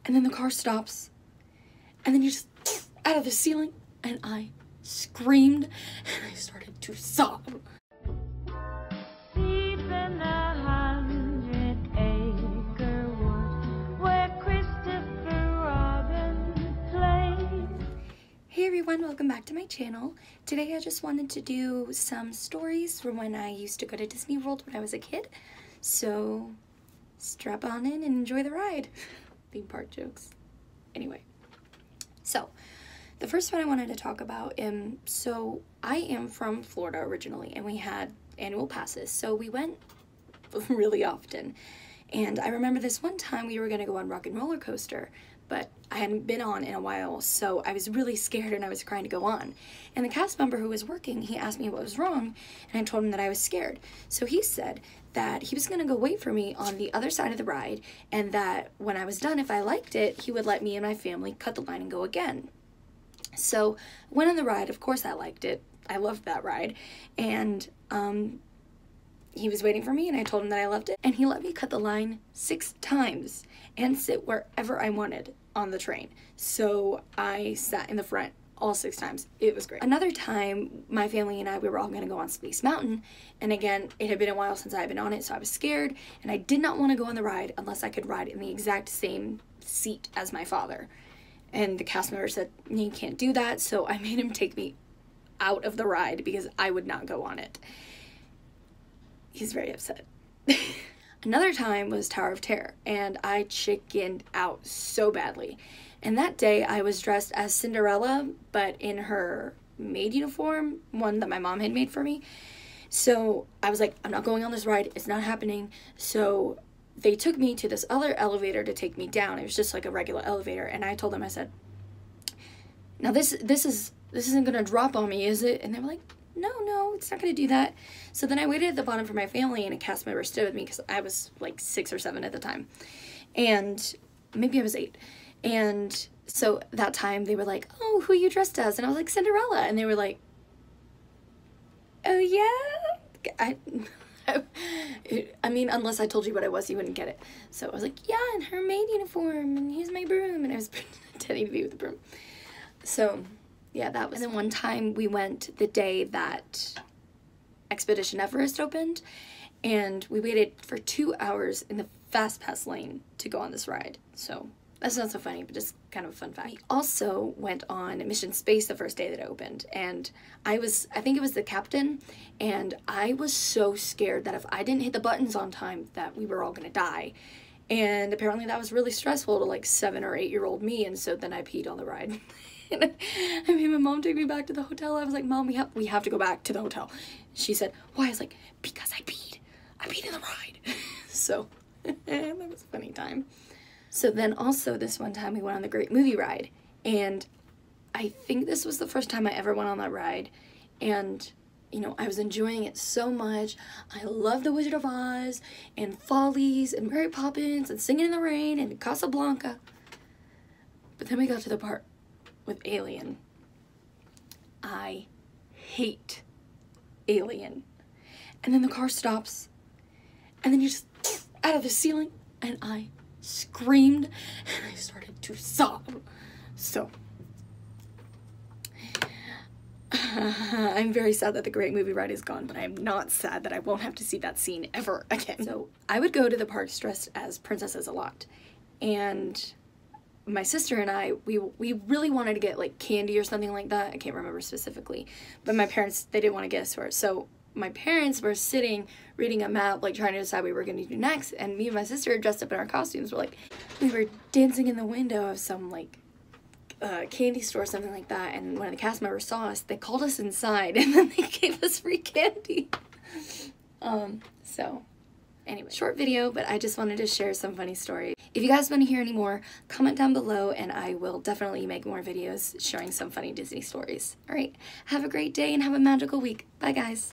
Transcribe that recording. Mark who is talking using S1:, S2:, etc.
S1: and then the car stops, and then you just out of the ceiling, and I screamed, and I started to sob. Hey everyone, welcome back to my channel. Today I just wanted to do some stories from when I used to go to Disney World when I was a kid. So strap on in and enjoy the ride. Theme park jokes. Anyway, so the first one I wanted to talk about, so I am from Florida originally, and we had annual passes, so we went really often. And I remember this one time we were gonna go on Rock and Roller Coaster, but I hadn't been on in a while, so I was really scared and I was crying to go on. And the cast member who was working, he asked me what was wrong, and I told him that I was scared. So he said that he was gonna go wait for me on the other side of the ride, and that when I was done, if I liked it, he would let me and my family cut the line and go again. So went on the ride. Of course I liked it. I loved that ride. And he was waiting for me, and I told him that I loved it, and he let me cut the line 6 times and sit wherever I wanted on the train. So I sat in the front all 6 times. It was great. Another time, my family and I, we were all gonna go on Space Mountain, and again, it had been a while since I had been on it, so I was scared, and I did not want to go on the ride unless I could ride in the exact same seat as my father. And the cast member said, you can't do that, so I made him take me out of the ride because I would not go on it. He's very upset. Another time was Tower of Terror, and I chickened out so badly. And that day I was dressed as Cinderella, but in her maid uniform, one that my mom had made for me. So I was like, I'm not going on this ride, it's not happening. So they took me to this other elevator to take me down. It was just like a regular elevator, and I told them, I said, now this isn't gonna drop on me, is it? And they were like, no, it's not gonna do that. So then I waited at the bottom for my family, and a cast member stood with me because I was like 6 or 7 at the time, and maybe I was 8. And so that time they were like, oh, who are you dressed as? And I was like, Cinderella. And they were like, oh yeah? I mean, unless I told you what I was, you wouldn't get it. So I was like, yeah, in her maid uniform, and here's my broom, and I was pretending to be with the broom. So yeah, that was. And then one time we went the day that Expedition Everest opened, and we waited for 2 hours in the fast pass lane to go on this ride. So that's not so funny, but just kind of a fun fact. We also went on Mission Space the first day that it opened, and I think it was the captain, and I was so scared that if I didn't hit the buttons on time that we were all gonna die. And apparently that was really stressful to like 7 or 8-year-old me, and so then I peed on the ride. And I made my mom take me back to the hotel. I was like, Mom, we have to go back to the hotel. She said, why? I was like, because I peed in the ride. So that was a funny time. So then also this one time we went on the Great Movie Ride, and I think this was the first time I ever went on that ride, and you know, I was enjoying it so much. I love The Wizard of Oz and Follies and Mary Poppins and Singing in the Rain and Casablanca. But then we got to the part with Alien. I hate Alien. And then the car stops, and then you just out of the ceiling, and I screamed, and I started to sob. So I'm very sad that the Great Movie Ride is gone, but I'm not sad that I won't have to see that scene ever again. So I would go to the parks dressed as princesses a lot, and my sister and I, we really wanted to get like candy or something like that. I can't remember specifically, but my parents, they didn't want to get us for it. So my parents were sitting reading a map, like trying to decide what we were going to do next, and me and my sister dressed up in our costumes were like, we were dancing in the window of some like candy store or something like that, and when the cast members saw us, they called us inside, and then they gave us free candy. So anyway, short video, but I just wanted to share some funny stories. If you guys want to hear any more, comment down below, and I will definitely make more videos sharing some funny Disney stories. Alright, have a great day and have a magical week. Bye guys!